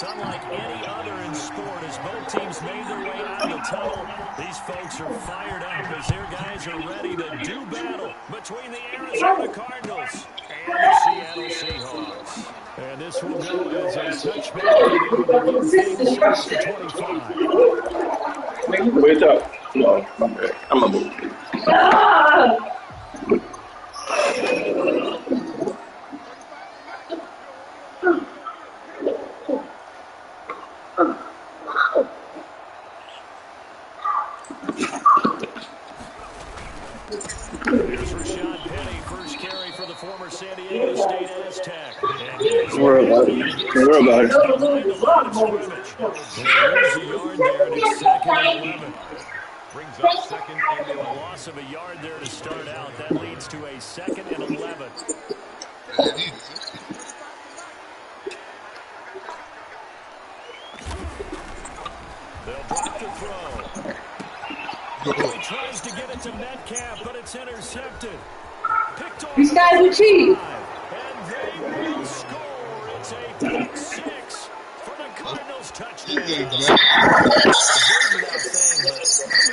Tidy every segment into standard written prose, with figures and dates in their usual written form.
It's unlike any other in sport. As both teams made their way out of the tunnel, these folks are fired up as their guys are ready to do battle between the Arizona Cardinals and the Seattle Seahawks. And this will go as a touchback, and it will begin things at the 25. Wait up. No, I'm back. I'm a move. Former San Diego State Aztec. Don't worry about it. Don't worry about it. There's a yard there, and it's 2nd and 11. Brings up 2nd and a loss of a yard there to start out. That leads to a 2nd and 11. They'll drop the throw. He tries to get it to Metcalf, but it's intercepted. These guys are cheap. And they will score. It's a pick 6 for the Cardinals touchdown. I'm going to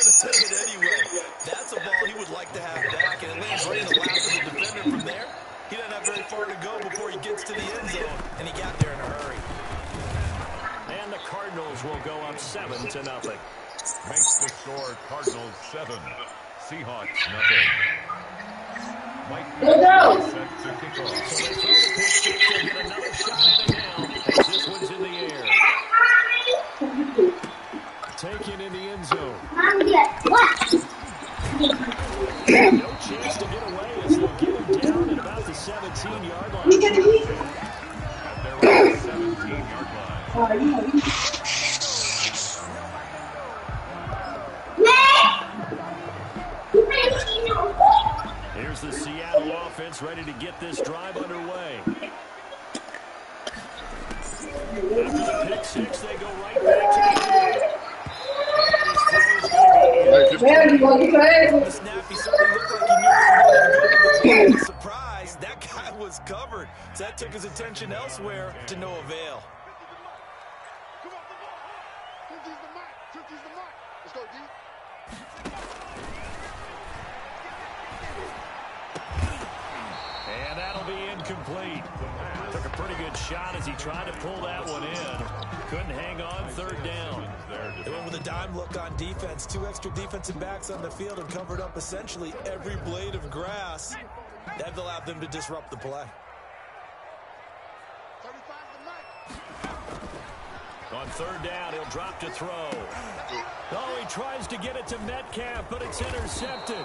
say it anyway. That's a ball he would like to have back, and it lands right in the lap of the defender from there. He doesn't have very far to go before he gets to the end zone, and he got there in a hurry. And the Cardinals will go up 7-0. Makes the score Cardinals 7, Seahawks 0. Go, go. Set to kick off. So they throw the pitch, they'll get another shot at it now as this one's in the air. Taken in the end zone. No chance to get away as they'll get him down at about the 17-yard line. At their own 17-yard line. Here's the Seattle offense ready to get this drive underway. After the pick 6, they go right back to the The snap, he certainly looked like he knew he was going to go. Surprise, that guy was covered. So that took his attention elsewhere to no avail. And that'll be incomplete. Took a pretty good shot as he tried to pull that one in. Couldn't hang on, 3rd down. They went with a dime look on defense. 2 extra defensive backs on the field and covered up essentially every blade of grass. That allowed them to disrupt the play. On 3rd down, he'll drop to throw. Oh, he tries to get it to Metcalf, but it's intercepted.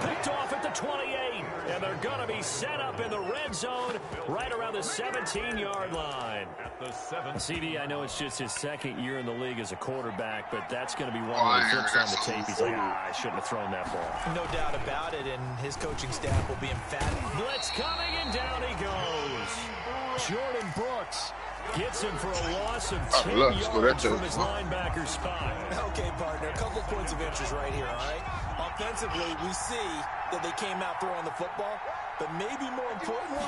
Picked off at the 28, and they're going to be set up in the red zone right around the 17-yard line. At the 7. CD, I know it's just his 2nd year in the league as a quarterback, but that's going to be one where he flips on the tape. He's like, I shouldn't have thrown that ball. No doubt about it, and his coaching staff will be emphatic. Blitz coming, and down he goes. Jordan Brooks gets him for a loss of 10 yards from his linebacker spot. Okay, partner, a couple points of interest right here, all right? Offensively, we see that they came out throwing the football, but maybe more importantly,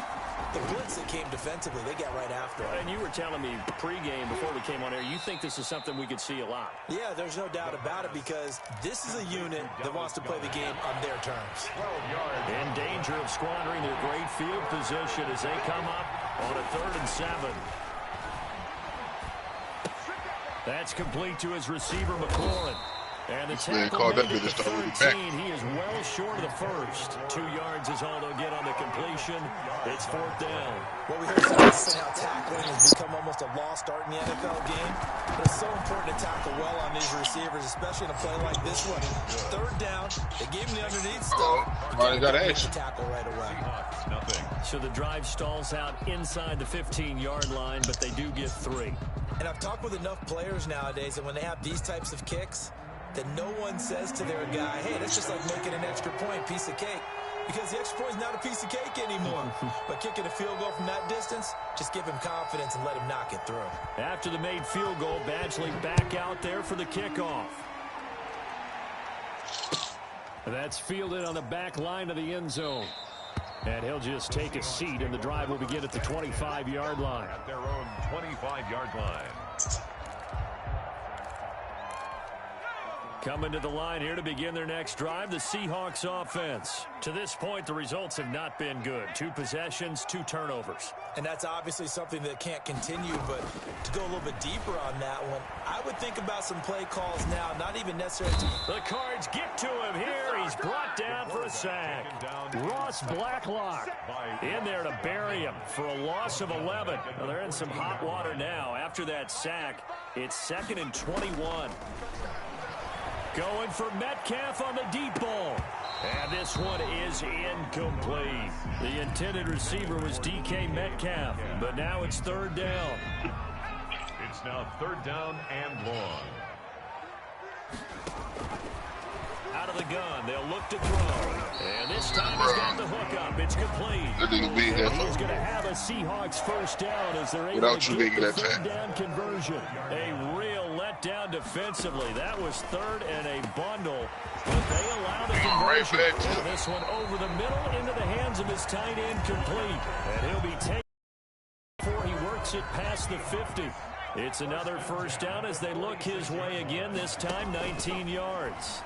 the blitz that came defensively, they got right after it. And you were telling me pregame before we came on air, you think this is something we could see a lot. Yeah, there's no doubt about it because this is a unit that wants to play the game on their terms. In danger of squandering their great field position as they come up on a 3rd and 7. That's complete to his receiver, McLaurin. And the tackle made at the 13. He is well short of the first. 2 yards is all they'll get on the completion. It's 4th down. Well, we heard so often how tackling has become almost a lost art in the NFL game. But it's so important to tackle well on these receivers, especially in a play like this one. 3rd down, they gave him the underneath stuff. You got to ask. Tackle right away. Nothing. So the drive stalls out inside the 15-yard line, but they do get 3. And I've talked with enough players nowadays that when they have these types of kicks, that no one says to their guy, hey, that's just like making an extra point, piece of cake. Because the extra point is not a piece of cake anymore. But kicking a field goal from that distance, just give him confidence and let him knock it through. After the made field goal, Badgley back out there for the kickoff. That's fielded on the back line of the end zone. And he'll just take a seat, and the drive will begin at the 25-yard line. At their own 25-yard line. Coming to the line here to begin their next drive, the Seahawks offense. To this point, the results have not been good. 2 possessions, 2 turnovers. And that's obviously something that can't continue, but to go a little bit deeper on that one, I would think about some play calls now, not even necessarily. The Cards get to him here. He's brought down for a sack. Ross Blacklock in there to bury him for a loss of 11. Well, they're in some hot water now. After that sack, it's 2nd and 21. Going for Metcalf on the deep ball. And this one is incomplete. The intended receiver was DK Metcalf, but now it's 3rd down. It's now 3rd down and long. Out of the gun, they'll look to throw. And this time he's got the hook up. It's complete. And he's going to have a Seahawks first down as they're able to get the 3rd down conversion. A real letdown defensively. That was 3rd and a bundle. But they allow the conversion. And this one over the middle into the hands of his tight end complete. And he'll be taken before he works it past the 50. It's another first down as they look his way again, this time 19 yards.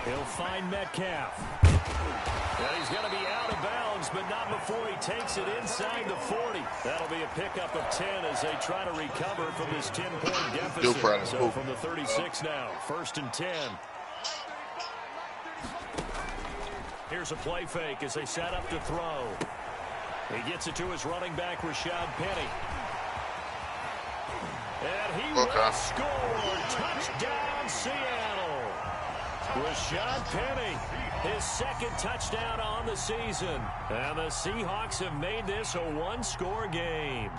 He'll find Metcalf. And he's going to be out of bounds, but not before he takes it inside the 40. That'll be a pickup of 10 as they try to recover from this 10-point deficit. So from the 36 now, 1st and 10. Here's a play fake as they set up to throw. He gets it to his running back, Rashad Penny. And he will score. Touchdown, Seattle. Rashad Penny, his 2nd touchdown on the season. And the Seahawks have made this a 1-score game.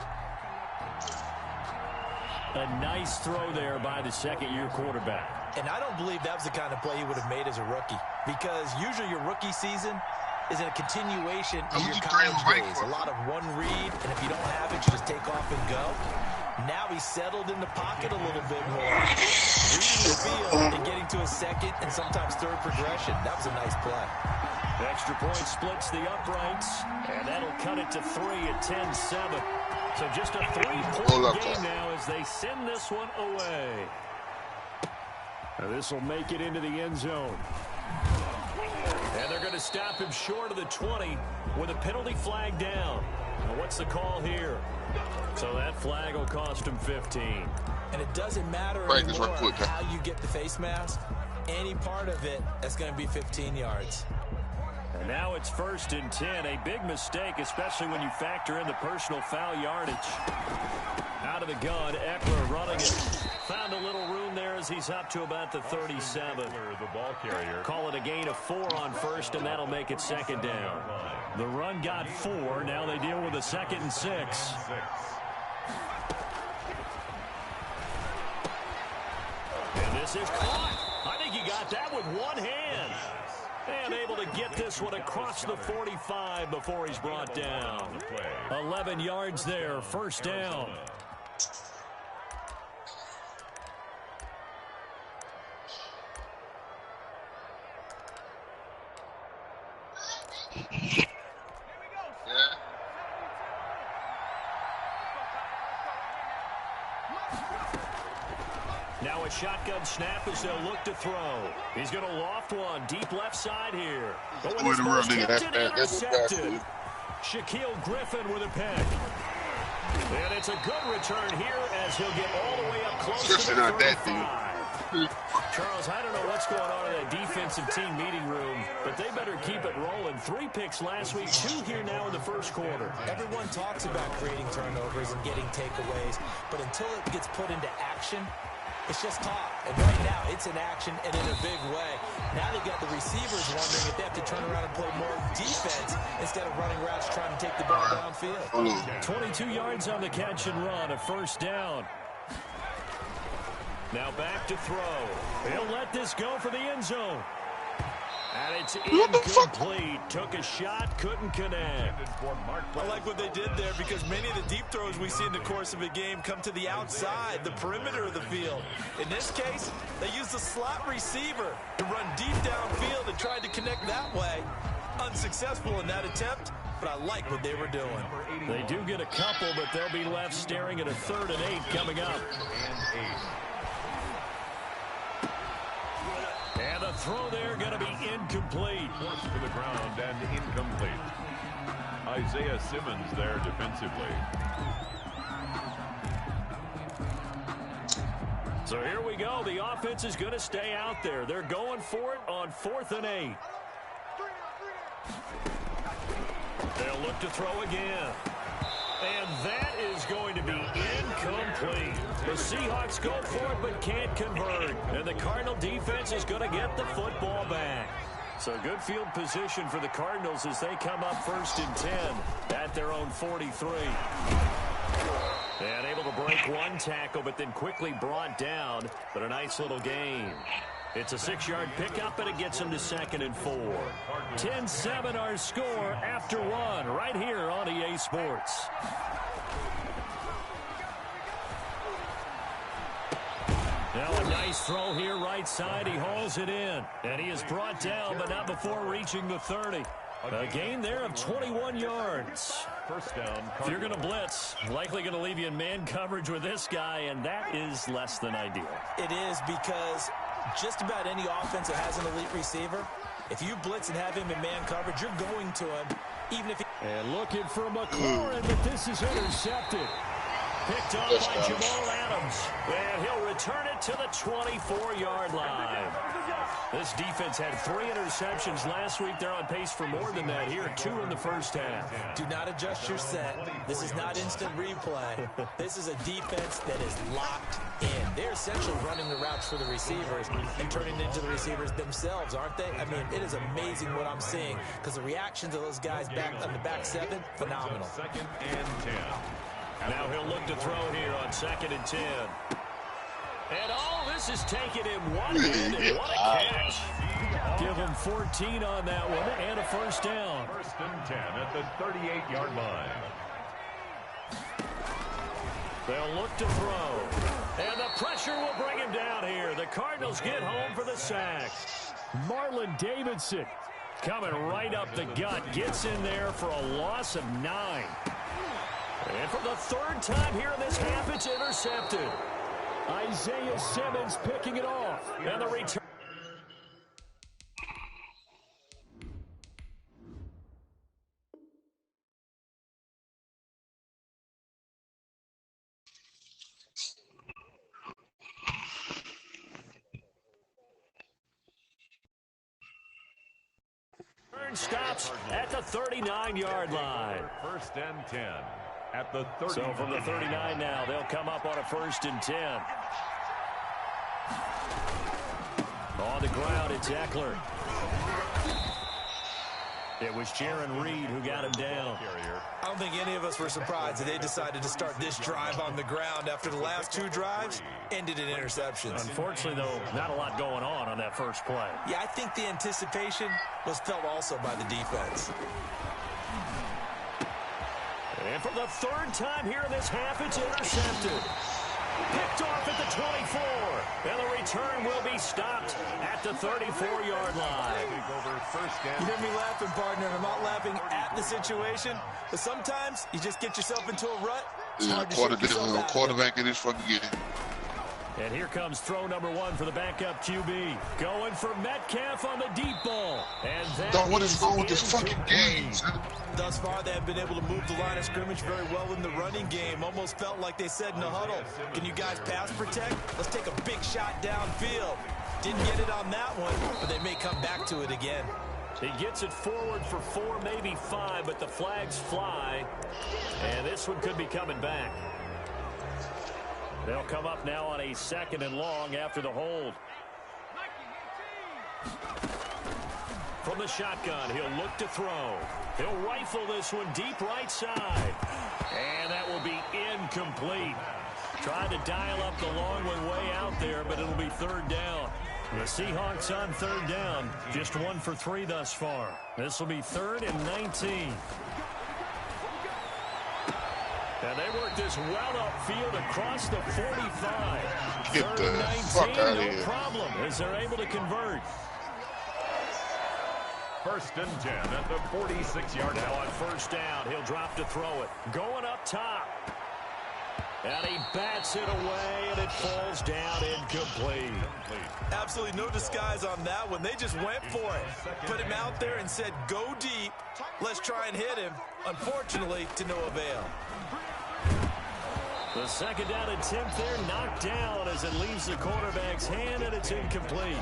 A nice throw there by the 2nd-year quarterback. And I don't believe that was the kind of play he would have made as a rookie. Because usually your rookie season is a continuation of your college days. A lot of one read, and if you don't have it, you just take off and go. Now he's settled in the pocket a little bit more. Reading the field and getting to a 2nd and sometimes 3rd progression. That was a nice play. Extra point splits the uprights, and that'll cut it to 3 at 10-7. So just a 3-point game now as they send this one away. This will make it into the end zone. And they're going to stop him short of the 20 with a penalty flag down. Now what's the call here? So that flag will cost him 15. And it doesn't matter anymore how you get the face mask. Any part of it, that's going to be 15 yards. And now it's 1st and 10. A big mistake, especially when you factor in the personal foul yardage. Out of the gun, Eckler running it. Found a little room there as he's up to about the 37. The ball carrier. Call it a gain of 4 on 1st, and that'll make it 2nd down. The run got 4. Now they deal with a 2nd and 6. And this is caught. I think he got that with one hand. And able to get this one across the 45 before he's brought down. 11 yards there, 1st down. Now a shotgun snap as they'll look to throw. He's going to loft one deep left side here. But when it's intercepted. Shaquille Griffin with a pick. And it's a good return here as he'll get all the way up close to the 35. Charles, I don't know what's going on in that defensive team meeting room, but they better keep it rolling. 3 picks last week, 2 here now in the 1st quarter. Everyone talks about creating turnovers and getting takeaways, but until it gets put into action, it's just talk. And right now, it's in action and in a big way. Now they've got the receivers wondering if they have to turn around and play more defense instead of running routes trying to take the ball downfield. 22 yards on the catch and run, a 1st down. Now back to throw. He'll let this go for the end zone. And it's incomplete. Took a shot, couldn't connect. I like what they did there because many of the deep throws we see in the course of a game come to the outside, the perimeter of the field. In this case, they used the slot receiver to run deep downfield and tried to connect that way. Unsuccessful in that attempt, but I like what they were doing. They do get a couple, but they'll be left staring at a 3rd and 8 coming up. And the throw there going to be incomplete. Forced to the ground and incomplete. Isaiah Simmons there defensively. So here we go. The offense is going to stay out there. They're going for it on 4th and 8. They'll look to throw again. And that is going to be incomplete. The Seahawks go for it but can't convert. And the Cardinal defense is going to get the football back. So good field position for the Cardinals as they come up 1st and 10 at their own 43. And able to break one tackle, but then quickly brought down. But a nice little gain. It's a 6-yard pickup, and it gets them to 2nd and 4. 10-7 our score after 1 right here on EA Sports. Now a nice throw here right side. He hauls it in. And he is brought down, but not before reaching the 30. A gain there of 21 yards. First down. If you're going to blitz, likely going to leave you in man coverage with this guy, and that is less than ideal. It is because just about any offense that has an elite receiver, if you blitz and have him in man coverage, you're going to him, even if he... And looking for McLaurin, but this is intercepted. Picked up by Jamal Adams. And he'll return it to the 24-yard line. This defense had 3 interceptions last week. They're on pace for more than that here. 2 in the first half. Do not adjust your set. This is not instant replay. This is a defense that is locked in. They're essentially running the routes for the receivers and turning into the receivers themselves, aren't they? I mean, it is amazing what I'm seeing because the reactions of those guys back on the back 7, phenomenal. 2nd and 10. Now he'll look to throw here on 2nd and 10. And all this is taken in one hand, and what a catch. Give him 14 on that one and a first down. 1st and 10 at the 38-yard line. They'll look to throw. And the pressure will bring him down here. The Cardinals get home for the sack. Marlon Davidson coming right up the gut. Gets in there for a loss of 9. And for the 3rd time here in this half, it's intercepted. Isaiah Simmons picking it off. And the return. Stops at the 39-yard line. 1st and 10 at the 30. So from the 39 now, they'll come up on a 1st and 10. On the ground, it's Eckler. It was Jaron Reed who got him down. I don't think any of us were surprised that they decided to start this drive on the ground after the last 2 drives ended in interceptions. Unfortunately, though, not a lot going on that first play. Yeah, I think the anticipation was felt also by the defense. And for the 3rd time here in this half, it's intercepted. Picked off at the 24. And the return will be stopped at the 34-yard line. You hear me laughing, partner, and I'm not laughing at the situation. But sometimes you just get yourself into a rut. It's hard to shake yourself out. Quarterback in this fucking game. And here comes throw number 1 for the backup QB. Going for Metcalf on the deep ball. And that what is wrong with this fucking game? Thus far, they have been able to move the line of scrimmage very well in the running game. Almost felt like they said in the huddle, can you guys pass protect? Let's take a big shot downfield. Didn't get it on that one, but they may come back to it again. He gets it forward for 4, maybe 5, but the flags fly. And this one could be coming back. They'll come up now on a 2nd and long after the hold. From the shotgun, he'll look to throw. He'll rifle this one deep right side. And that will be incomplete. Tried to dial up the long one way out there, but it'll be 3rd down. The Seahawks on 3rd down. Just 1 for 3 thus far. This will be 3rd and 19. And they work this well upfield across the 45. Get the fuck out of here. No problem as they're able to convert. First and 10 at the 46-yard line. Now on first down, he'll drop to throw it. Going up top. And he bats it away, and it falls down incomplete. Absolutely no disguise on that one. They just went for it. Put him out there and said, go deep. Let's try and hit him. Unfortunately, to no avail. The second down attempt there knocked down as it leaves the quarterback's hand, and it's incomplete.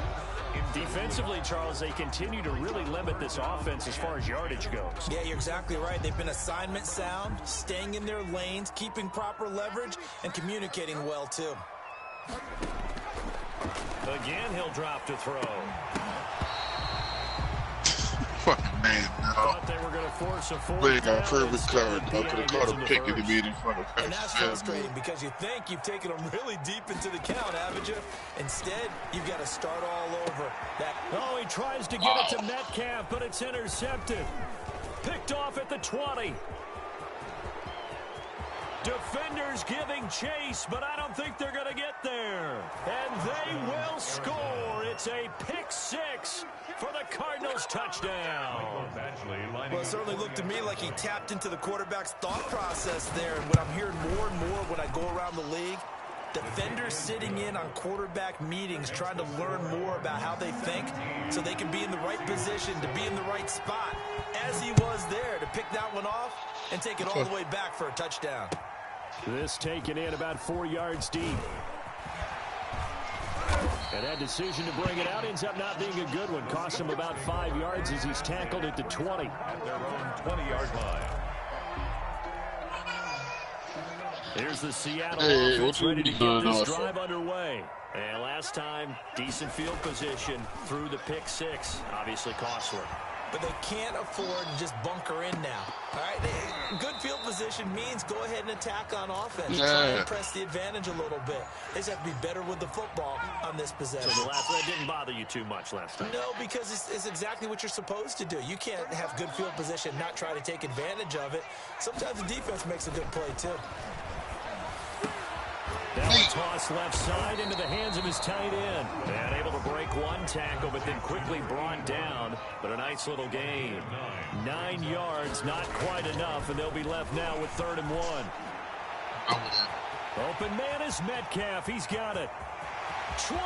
Defensively, Charles, they continue to really limit this offense as far as yardage goes. Yeah, you're exactly right. They've been assignment sound, staying in their lanes, keeping proper leverage, and communicating well, too. Again, he'll drop to throw. Fucking man, no. Thought they were going to force a fourth They got down. perfect coverage. I could have caught him kicking the beat in front of And that's frustrating because you think you've taken them really deep into the count, haven't you? Instead, you've got to start all over. Oh, he tries to get it to Metcalf, but it's intercepted. Picked off at the 20. Defenders giving chase, but I don't think they're going to get there. And they will score. It's a pick six for the Cardinals touchdown. Well, it certainly looked to me like he tapped into the quarterback's thought process there. And what I'm hearing more and more when I go around the league, defenders sitting in on quarterback meetings trying to learn more about how they think so they can be in the right position to be in the right spot, as he was there to pick that one off and take it all the way back for a touchdown. This taken in about 4 yards deep. And that decision to bring it out ends up not being a good one. Cost him about 5 yards as he's tackled at the 20. At their own 20-yard line. Here's the Seattle offense ready to get this drive underway. And last time, decent field position through the pick six. Obviously costly. But they can't afford to just bunker in now. All right, good field position means go ahead and attack on offense. Try and press the advantage a little bit. They just have to be better with the football on this possession. So that didn't bother you too much last time? No, because it's exactly what you're supposed to do. You can't have good field position, not try to take advantage of it. Sometimes the defense makes a good play, too. Now a toss left side into the hands of his tight end. And able to break one tackle, but then quickly brought down. But a nice little gain. 9 yards, not quite enough, and they'll be left now with 3rd and 1. Open man is Metcalf. He's got it. 20.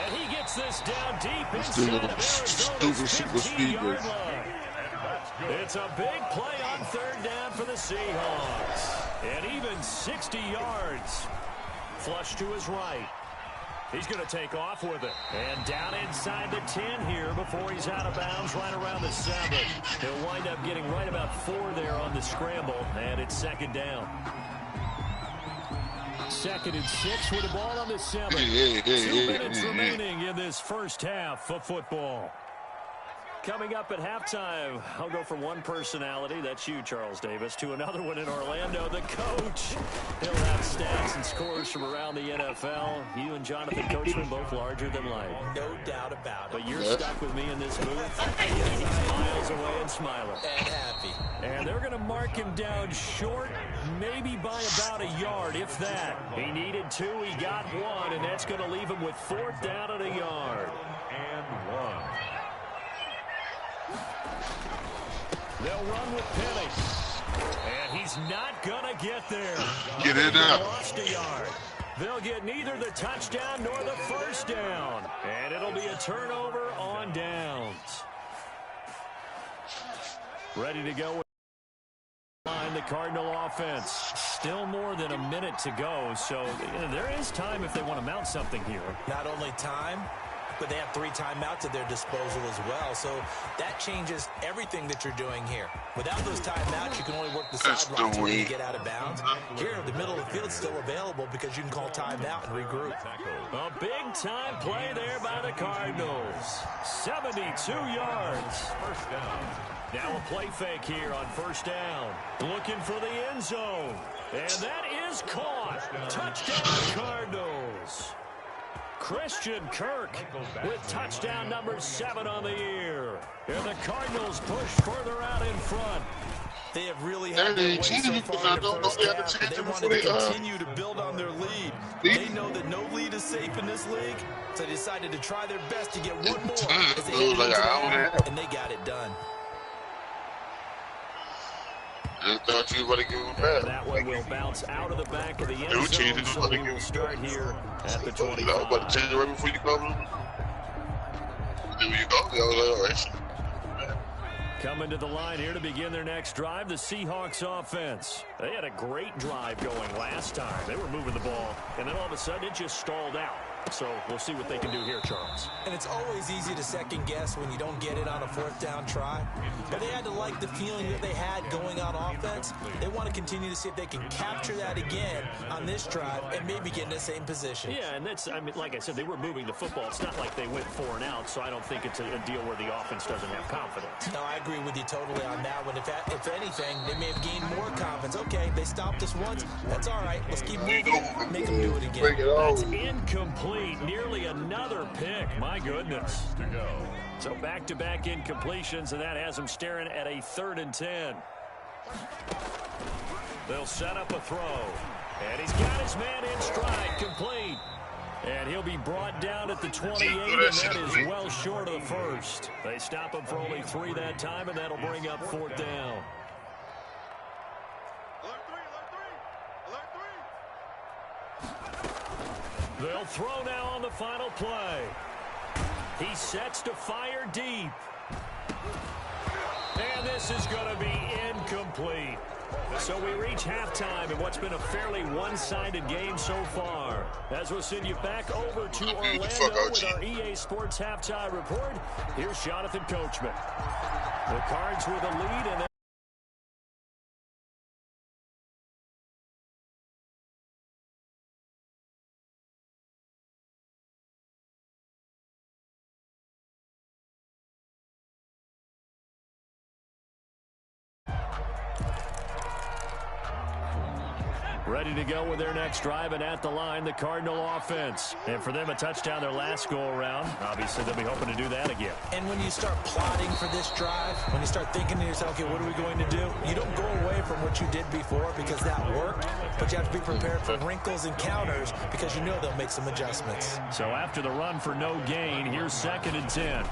And he gets this down deep inside of Arizona's 15-yard line. It's a big play on 3rd down for the Seahawks. And even 60 yards. Flush to his right. He's going to take off with it. And down inside the 10 here before he's out of bounds right around the 7. He'll wind up getting right about 4 there on the scramble. And it's 2nd down. 2nd and 6 with the ball on the 7. 2 minutes remaining in this first half of football. Coming up at halftime, I'll go from one personality, that's you, Charles Davis, to another one in Orlando, the coach. He'll have stats and scores from around the NFL. You and Jonathan Coachman both larger than life. No doubt about it. But you're stuck with me in this booth. He's miles away and smiling. And happy. And they're going to mark him down short, maybe by about a yard, if that. He needed 2, he got 1, and that's going to leave him with 4th down at a yard. And 1. They'll run with Penny. And he's not going to get there. Get it up. Lost a yard. They'll get neither the touchdown nor the 1st down. And it'll be a turnover on downs. Ready to go with the Cardinal offense. Still more than a minute to go. So there is time if they want to mount something here. Not only time, but they have 3 timeouts at their disposal as well. So that changes everything that you're doing here. Without those timeouts, you can only work the sidelines when you get out of bounds. Here, the middle of the field's still available because you can call timeout and regroup. A big-time play there by the Cardinals. 72 yards. 1st down. Now a play fake here on 1st down. Looking for the end zone. And that is caught. Touchdown Cardinals. Christian Kirk with touchdown number 7 on the year. And the Cardinals push further out in front. They have really had their way so far in the first half. They want to continue to build on their lead. They know that no lead is safe in this league, so they decided to try their best to get one more as they head into the half, and they got it done. I thought you were going to give him back. That one will bounce out of the back of the end zone, so we will start here at the 25. I was about to change it right before you come. There you go. I was like, all right. Coming to the line here to begin their next drive, the Seahawks offense. They had a great drive going last time. They were moving the ball, and then all of a sudden it just stalled out. So we'll see what they can do here, Charles. And it's always easy to second guess when you don't get it on a fourth down try. But they had to like the feeling that they had going on offense. They want to continue to see if they can capture that again on this drive and maybe get in the same position. Yeah, and that's, I mean, like I said, they were moving the football. It's not like they went 4 and out, so I don't think it's a deal where the offense doesn't have confidence. No, I agree with you totally on that one. If anything, they may have gained more confidence. Okay, they stopped us once. That's all right. Let's keep moving. Make them do it again. That's incomplete. Nearly another pick. My goodness. To go. So back-to-back incompletions, and that has them staring at a 3rd and 10. They'll set up a throw. And he's got his man in stride, complete. And he'll be brought down at the 28, and that is well short of the first. They stop him for only 3 that time, and that'll bring up 4th down. They'll throw now on the final play. He sets to fire deep. And this is going to be incomplete. So we reach halftime in what's been a fairly one-sided game so far. As we'll send you back over to Orlando with our EA Sports Halftime Report, here's Jonathan Coachman. The Cards with a lead, and ready to go with their next drive, and at the line, the Cardinal offense. And for them, a touchdown their last go-around. Obviously, they'll be hoping to do that again. And when you start plotting for this drive, when you start thinking to yourself, okay, what are we going to do? You don't go away from what you did before because that worked, but you have to be prepared for wrinkles and counters because you know they'll make some adjustments. So after the run for no gain, here's 2nd and 10.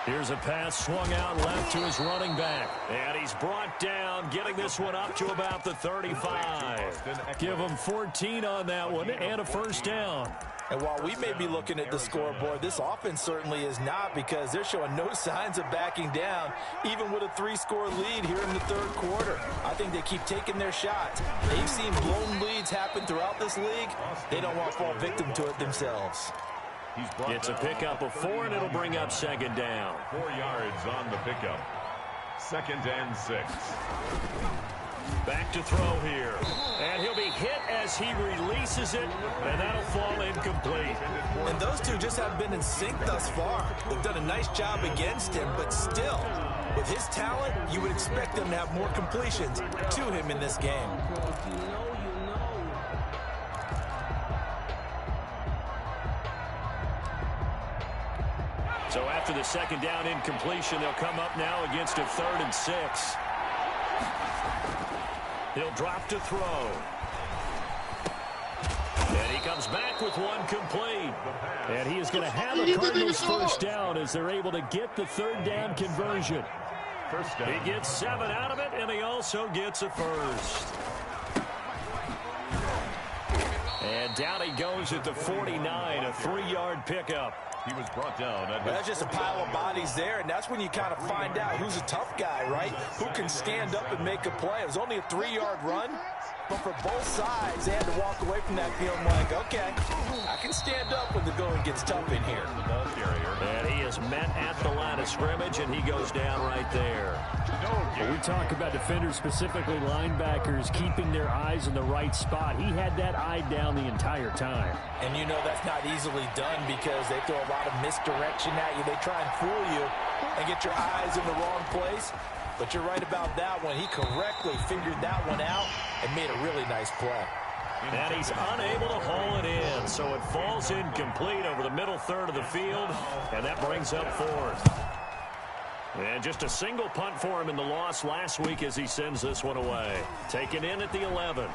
Here's a pass swung out left to his running back. And he's brought down, getting this one up to about the 35. Give him 14 on that one and a 1st down. And while we may be looking at the scoreboard, this offense certainly is not, because they're showing no signs of backing down, even with a 3-score lead here in the 3rd quarter. I think they keep taking their shots. They've seen blown leads happen throughout this league. They don't want to fall victim to it themselves. It's a pickup of 4, and it'll bring up 2nd down. 4 yards on the pickup. 2nd and 6. Back to throw here. And he'll be hit as he releases it, and that'll fall incomplete. And those two just haven't been in sync thus far. They've done a nice job against him, but still, with his talent, you would expect them to have more completions to him in this game. So after the 2nd down incompletion, they'll come up now against a 3rd and 6. He'll drop to throw. And he comes back with one complete. And he is going to have the Cardinals 1st down as they're able to get the 3rd down conversion. He gets 7 out of it, and he also gets a 1st. And down he goes at the 49, a 3-yard pickup. He was brought down. That's just a pile of bodies there, and that's when you kind of find out who's a tough guy, right? Who can stand up and make a play. It was only a 3-yard run, but for both sides, they had to walk away from that feeling like, okay, I can stand up when the going gets tough in here. And he is met at the line of scrimmage, and he goes down right there. We talk about defenders, specifically linebackers, keeping their eyes in the right spot. He had that eye down the entire time. And you know that's not easily done because they throw a lot of misdirection at you. They try and fool you and get your eyes in the wrong place. But you're right about that one. He correctly figured that one out and made a really nice play. And he's unable to haul it in, so it falls incomplete over the middle 3rd of the field, and that brings up 4th. And just a single punt for him in the loss last week as he sends this one away. Taken in at the 11.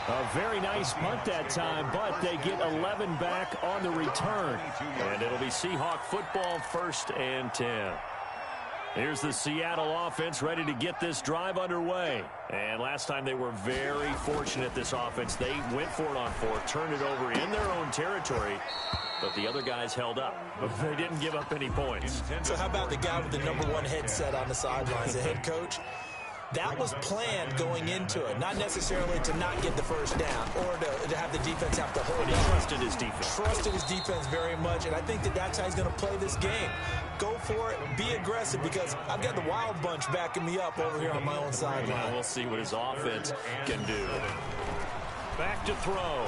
A very nice punt that time, but they get 11 back on the return. And it'll be Seahawk football, 1st and 10. Here's the Seattle offense ready to get this drive underway. And last time they were very fortunate, this offense. They went for it on 4th, turned it over in their own territory, but the other guys held up. But they didn't give up any points. So how about the guy with the #1 headset on the sidelines, the head coach? That was planned going into it, not necessarily to not get the first down or to have the defense have to hold He on. trusted his defense. Trusted his defense very much, and I think that's how he's going to play this game. Go for it, be aggressive, because I've got the wild bunch backing me up over here on my own sideline. We'll see what his offense can do. Back to throw.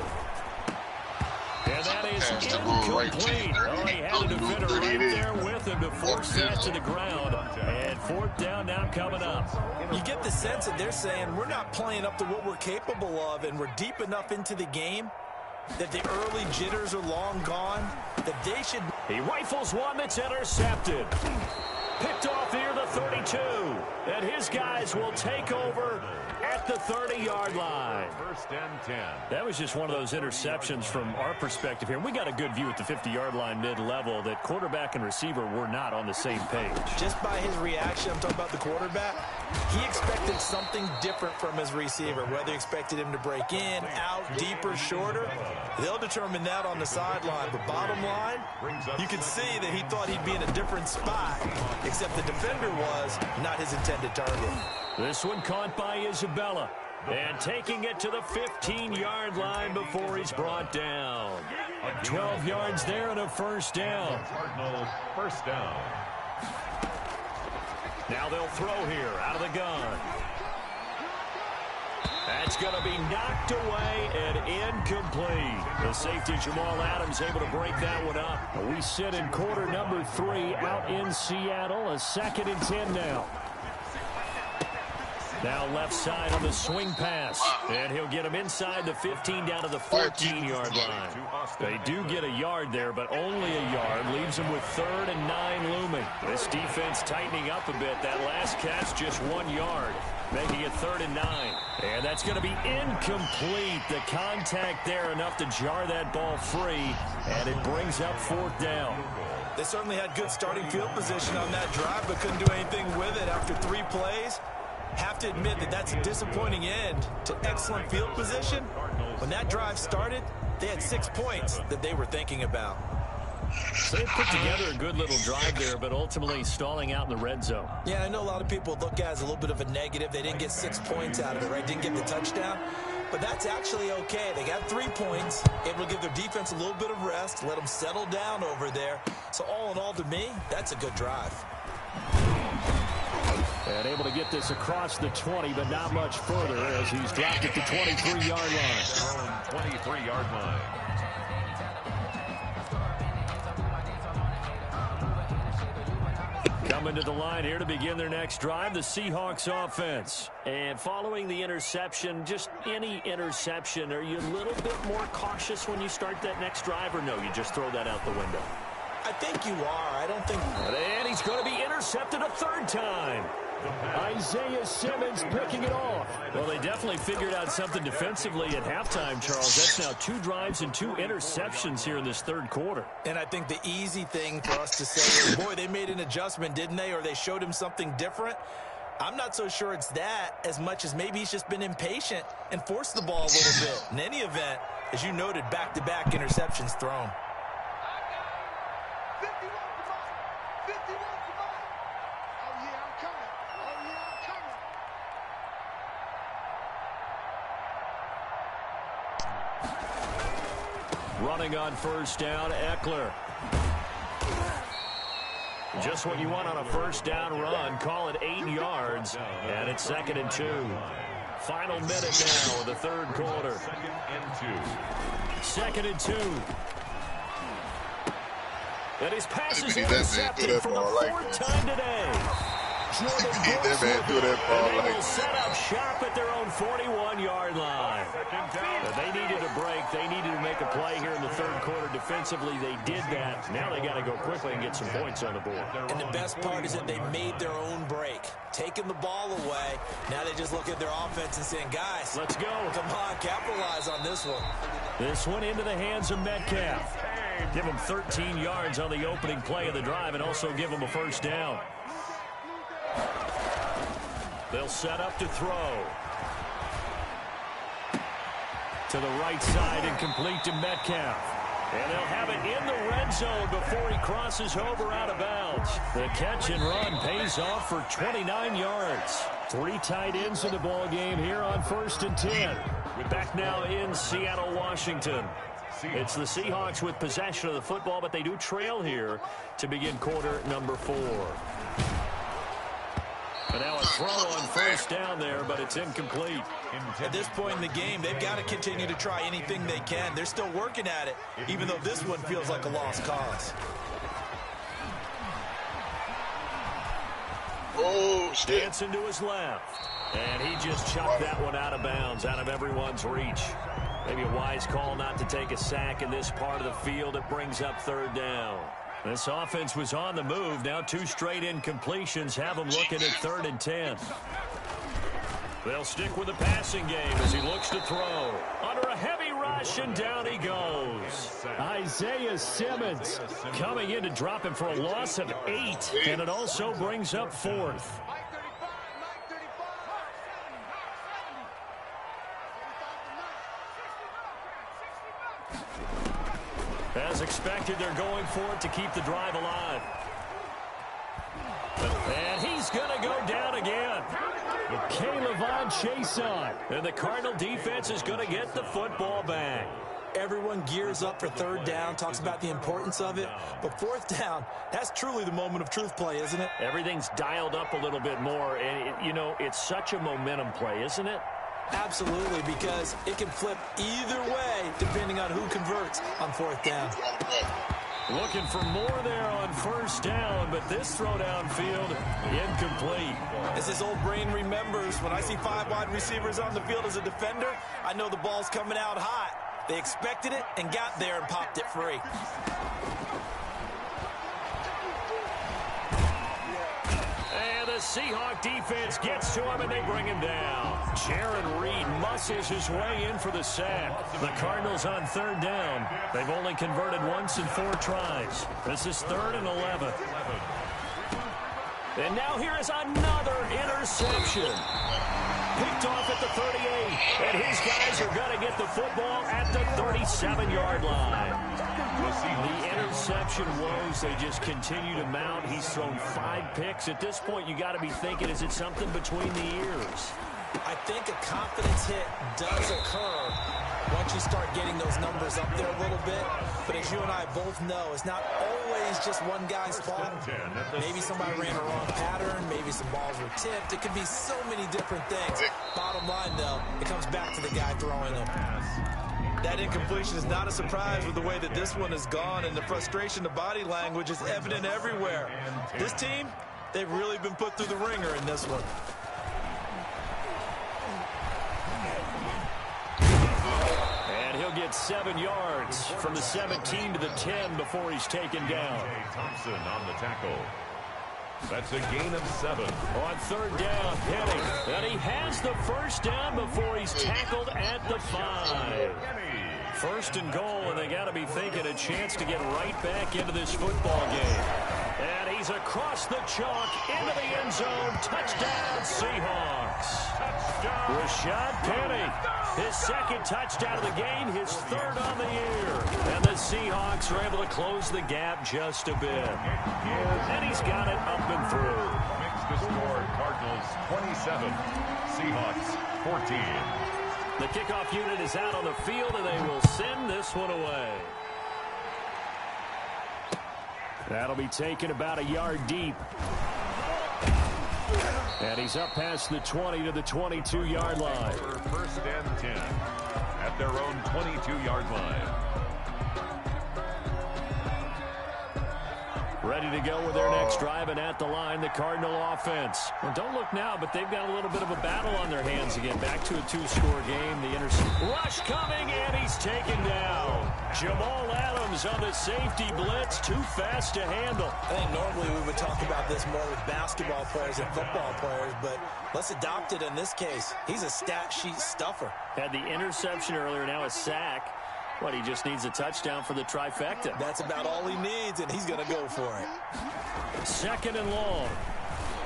And that is incomplete. Oh, he had a defender right there with him to force that to the ground. And 4th down now coming up. You get the sense that they're saying we're not playing up to what we're capable of, and we're deep enough into the game that the early jitters are long gone, that they should... He rifles one that's intercepted. Picked off near the 32. And his guys will take over at the 30-yard line. 1st and 10. That was just one of those interceptions from our perspective here. We got a good view at the 50-yard line mid-level that quarterback and receiver were not on the same page. Just by his reaction, I'm talking about the quarterback, he expected something different from his receiver. Whether he expected him to break in, out, deeper, shorter, they'll determine that on the sideline. But bottom line, you can see that he thought he'd be in a different spot, except the defender was not his intended target. This one caught by Isabella. And taking it to the 15-yard line before he's brought down. 12 yards there and a 1st down. Cardinals 1st down. Now they'll throw here out of the gun. That's going to be knocked away and incomplete. The safety Jamal Adams able to break that one up. We sit in quarter number 3 out in Seattle. A 2nd and 10 now. Now left side on the swing pass. And he'll get him inside the 15 down to the 14-yard line. They do get a yard there, but only a yard. Leaves him with 3rd and 9 looming. This defense tightening up a bit. That last catch just 1 yard, making it 3rd and 9. And that's going to be incomplete. The contact there enough to jar that ball free. And it brings up 4th down. They certainly had good starting field position on that drive, but couldn't do anything with it after 3 plays. Have to admit that that's a disappointing end to excellent field position. When that drive started, they had 6 points that they were thinking about. So they put together a good little drive there, but ultimately stalling out in the red zone. Yeah, I know a lot of people look at it as a little bit of a negative. They didn't get 6 points out of it, right? Didn't get the touchdown. But that's actually okay. They got 3 points. Able to give their defense a little bit of rest, let them settle down over there. So all in all, to me, that's a good drive. And able to get this across the 20, but not much further as he's dropped at the 23-yard line. 23-yard line. Coming to the line here to begin their next drive, the Seahawks offense. And following the interception, just any interception, are you a little bit more cautious when you start that next drive, or no, you just throw that out the window? I think you are. I don't think... And he's going to be intercepted a 3rd time. Isaiah Simmons picking it off. Well, they definitely figured out something defensively at halftime, Charles. That's now 2 drives and 2 interceptions here in this 3rd quarter. And I think the easy thing for us to say is, boy, they made an adjustment, didn't they? Or they showed him something different. I'm not so sure it's that as much as maybe he's just been impatient and forced the ball a little bit. In any event, as you noted, back-to-back interceptions thrown. Running on 1st down, Eckler. Just what you want on a 1st down run. Call it 8 yards, and it's 2nd and 2. Final minute now of the 3rd quarter. 2nd and 2. And his pass is intercepted for the 4th time today. driven That blitz man with threw it, that ball and they like will set that. up shop at their own 41-yard line. They needed a break. They needed to make a play here in the third quarter. Defensively, they did that. Now they got to go quickly and get some points on the board. And the best part is that they made their own break, taking the ball away. Now they just look at their offense and saying, guys, let's go. Come on, capitalize on this one. This one into the hands of Metcalf. Give him 13 yards on the opening play of the drive and also give him a first down. They'll set up to throw. To the right side and complete to Metcalf. And they'll have it in the red zone before he crosses over out of bounds. The catch and run pays off for 29 yards. 3 tight ends in the ball game here on 1st and 10. We're back now in Seattle, Washington. It's the Seahawks with possession of the football, but they do trail here to begin quarter number 4. And now a throw on first down there, but it's incomplete. At this point in the game, they've got to continue to try anything they can. They're still working at it, even though this one feels like a lost cause. Oh, shit. Dancing to his left. And he just chucked that one out of bounds, out of everyone's reach. Maybe a wise call not to take a sack in this part of the field. It brings up 3rd down. This offense was on the move. Now 2 straight incompletions have them looking at 3rd and 10. They'll stick with the passing game as he looks to throw. Under a heavy rush, and down he goes. Isaiah Simmons coming in to drop him for a loss of 8, and it also brings up 4th. As expected, they're going for it to keep the drive alive. And he's going to go down again. Caleb Chase on. And the Cardinal defense is going to get the football back. Everyone gears up for 3rd down, talks about the importance of it. But 4th down, that's truly the moment of truth play, isn't it? Everything's dialed up a little bit more. And, you know, it's such a momentum play, isn't it? Absolutely, because it can flip either way depending on who converts on 4th down. Looking for more there on 1st down, but this throw downfield, incomplete. As his old brain remembers, when I see 5 wide receivers on the field as a defender, I know the ball's coming out hot. They expected it and got there and popped it free. The Seahawk defense gets to him, and they bring him down. Jaron Reed muscles his way in for the sack. The Cardinals on 3rd down. They've only converted once in 4 tries. This is 3rd and 11. And now here is another interception. Picked off at the 38, and his guys are going to get the football at the 37-yard line. The interception woes, they just continue to mount. He's thrown 5 picks. At this point, you got to be thinking, is it something between the ears? I think a confidence hit does occur once you start getting those numbers up there a little bit. But as you and I both know, it's not always just one guy's fault. Maybe somebody ran a wrong pattern. Maybe some balls were tipped. It could be so many different things. Bottom line, though, it comes back to the guy throwing them. That incompletion is not a surprise with the way that this one has gone, and the frustration, the body language is evident everywhere. This team, they've really been put through the ringer in this one. And he'll get 7 yards from the 17 to the 10 before he's taken down. Thompson on the tackle. That's a gain of 7. On 3rd down, Penny. And he has the first down before he's tackled at the 5. 1st and goal, and they got to be thinking a chance to get right back into this football game. And he's across the chalk into the end zone. Touchdown, Seahawks. Touchdown. Rashad Penny. His 2nd touchdown of the game, his 3rd on the year. And the Seahawks are able to close the gap just a bit. And he's got it up and through. Makes the score Cardinals 27, Seahawks 14. The kickoff unit is out on the field, and they will send this one away. That'll be taken about a yard deep. And he's up past the 20 to the 22-yard line. For 1st and 10 at their own 22-yard line. Ready to go with their next drive, and at the line, the Cardinal offense. Well, don't look now, but they've got a little bit of a battle on their hands again. Back to a 2-score game. The rush coming, and he's taken down. Jamal Adams on the safety blitz, too fast to handle. I think normally we would talk about this more with basketball players and football players, but let's adopt it in this case. He's a stat sheet stuffer. Had the interception earlier, now a sack. But he just needs a touchdown for the trifecta. That's about all he needs, and he's going to go for it. 2nd and long.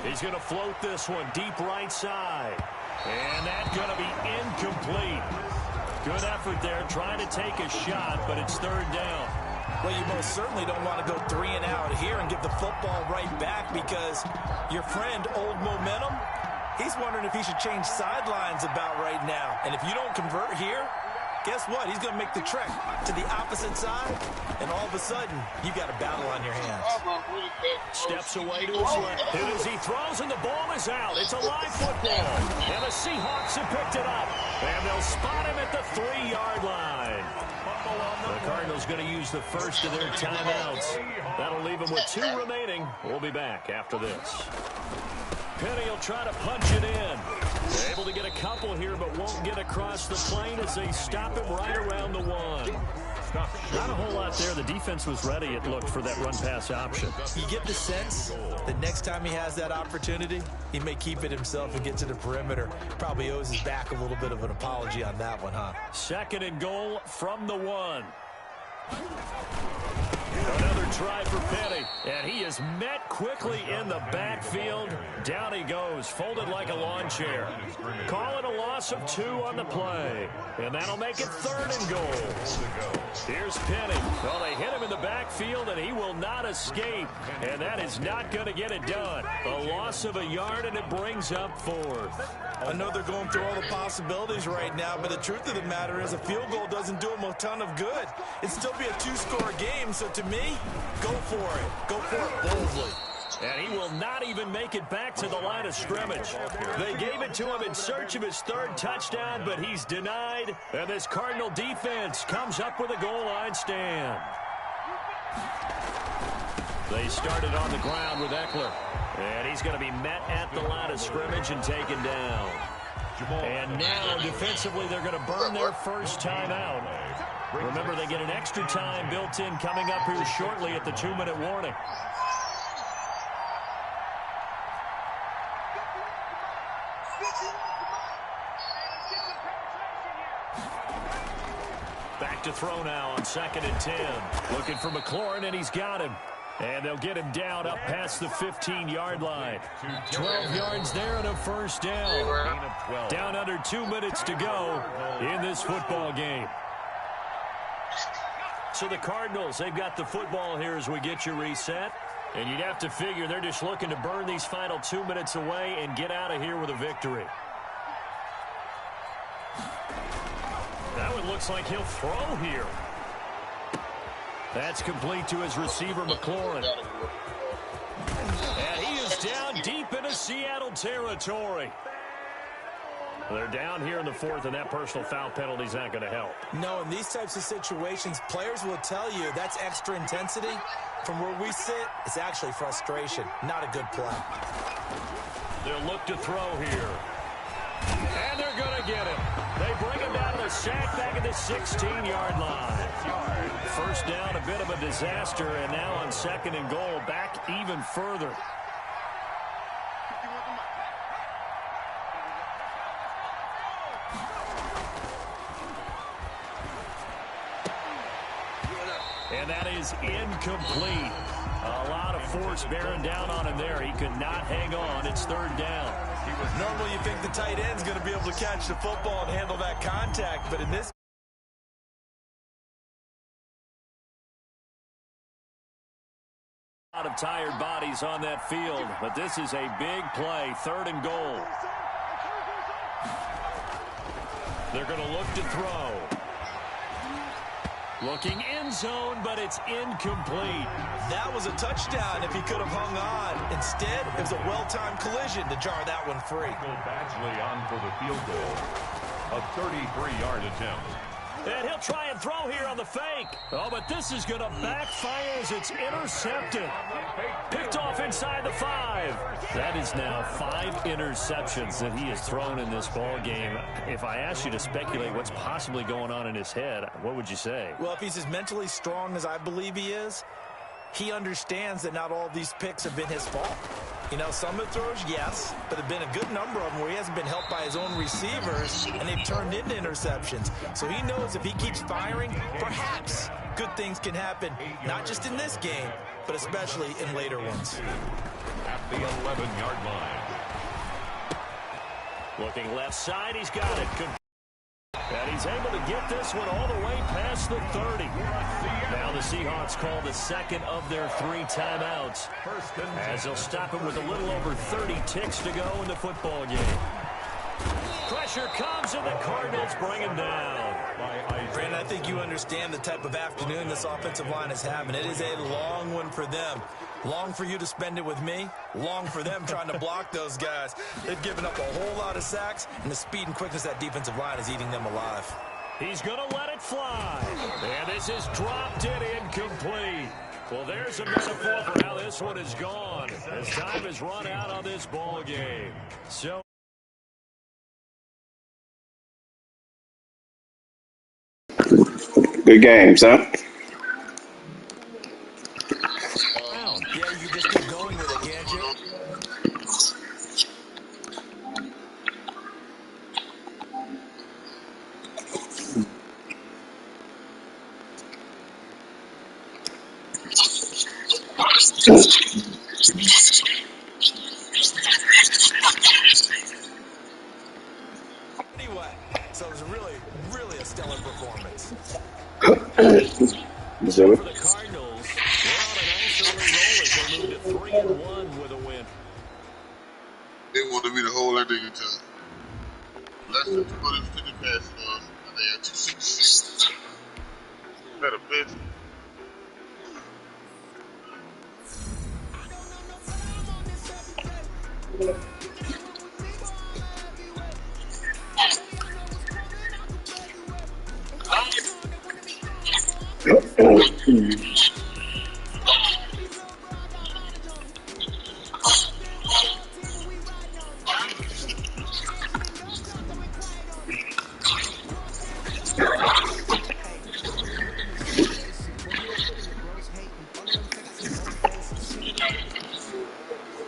He's going to float this one deep right side. And that's going to be incomplete. Good effort there, trying to take a shot, but it's 3rd down. Well, you most certainly don't want to go 3 and out here and give the football right back, because your friend, Old Momentum, he's wondering if he should change sidelines about right now. And if you don't convert here, guess what? He's going to make the trek to the opposite side, and all of a sudden, you've got a battle on your hands. Steps away to his left. And as he throws, and the ball is out. It's a live football. And the Seahawks have picked it up. And they'll spot him at the 3-yard line. The Cardinals going to use the first of their timeouts. That'll leave them with 2 remaining. We'll be back after this. Penny will try to punch it in. They're able to get a couple here, but won't get across the plane as they stop him right around the 1. Not a whole lot there. The defense was ready, it looked, for that run-pass option. You get the sense that next time he has that opportunity, he may keep it himself and get to the perimeter. Probably owes his back a little bit of an apology on that one, huh? 2nd and goal from the 1. Another try for Petty, and he is met quickly in the backfield. Down he goes, folded like a lawn chair. Call it a loss of 2 on the play, and that'll make it 3rd and goal. Here's Penny. Well, they hit him in the backfield, and he will not escape, and that is not going to get it done. A loss of a yard, and it brings up 4th. I know they're going through all the possibilities right now, but the truth of the matter is a field goal doesn't do them a ton of good. It'd still be a 2-score game, so to me, go for it. Go for it boldly. And he will not even make it back to the line of scrimmage. They gave it to him in search of his 3rd touchdown, but he's denied. And this Cardinal defense comes up with a goal line stand. They started on the ground with Eckler. And he's going to be met at the line of scrimmage and taken down. And now, defensively, they're going to burn their first time out. Remember, they get an extra time built in coming up here shortly at the 2-minute warning. Back to throw now on 2nd and 10. Looking for McLaurin, and he's got him. And they'll get him down up past the 15-yard line. 12 yards there and a first down. Down under 2 minutes to go in this football game. So the Cardinals, they've got the football here as we get you reset. And you'd have to figure they're just looking to burn these final 2 minutes away and get out of here with a victory. Now it looks like he'll throw here. That's complete to his receiver, McLaurin. And he is down deep into Seattle territory. They're down here in the 4th, and that personal foul penalty is not going to help. No, in these types of situations, players will tell you that's extra intensity. From where we sit, it's actually frustration. Not a good play. They'll look to throw here. And they're going to get him. They bring him down to the sack back at the 16-yard line. First down, a bit of a disaster, and now on 2nd and goal, back even further. And that is incomplete. A lot of force bearing down on him there. He could not hang on. It's 3rd down. Normally you think the tight end's going to be able to catch the football and handle that contact, but in this a lot of tired bodies on that field, but this is a big play. 3rd and goal. They're going to look to throw. Looking end zone, but it's incomplete. That was a touchdown if he could have hung on. Instead, it was a well-timed collision to jar that one free. Badgley on for the field goal. A 33-yard attempt. And he'll try and throw here on the fake. Oh, but this is going to backfire as it's intercepted. Picked off inside the 5. That is now 5 interceptions that he has thrown in this ball game. If I asked you to speculate what's possibly going on in his head, what would you say? Well, if he's as mentally strong as I believe he is, he understands that not all of these picks have been his fault. You know, some of the throws, yes, but there have been a good number of them where he hasn't been helped by his own receivers, and they've turned into interceptions. So he knows if he keeps firing, perhaps good things can happen, not just in this game, but especially in later ones. At the 11-yard line. Looking left side, he's got it. And he's able to get this one all the way past the 30. Now the Seahawks call the second of their 3 timeouts, as they'll stop it with a little over 30 ticks to go in the football game. Pressure comes, and the Cardinals bring him down. Brandon, I think you understand the type of afternoon this offensive line is having. It is a long one for them. Long for you to spend it with me. Long for them trying to block those guys. They've given up a whole lot of sacks, and the speed and quickness of that defensive line is eating them alive. He's going to let it fly. And this is dropped and incomplete. Well, there's a metaphor for how this one is gone, as time has run out on this ball game. So Good games, huh? Yeah, you just keep going with it, can't you? Anyway, so it was really a stellar performance. Missouri. for the Cardinals, they're on a nice early roll as they move to 3-1 with a win. They wanted me to hold that nigga to less than 250 passes on, and they had 266. That a bitch.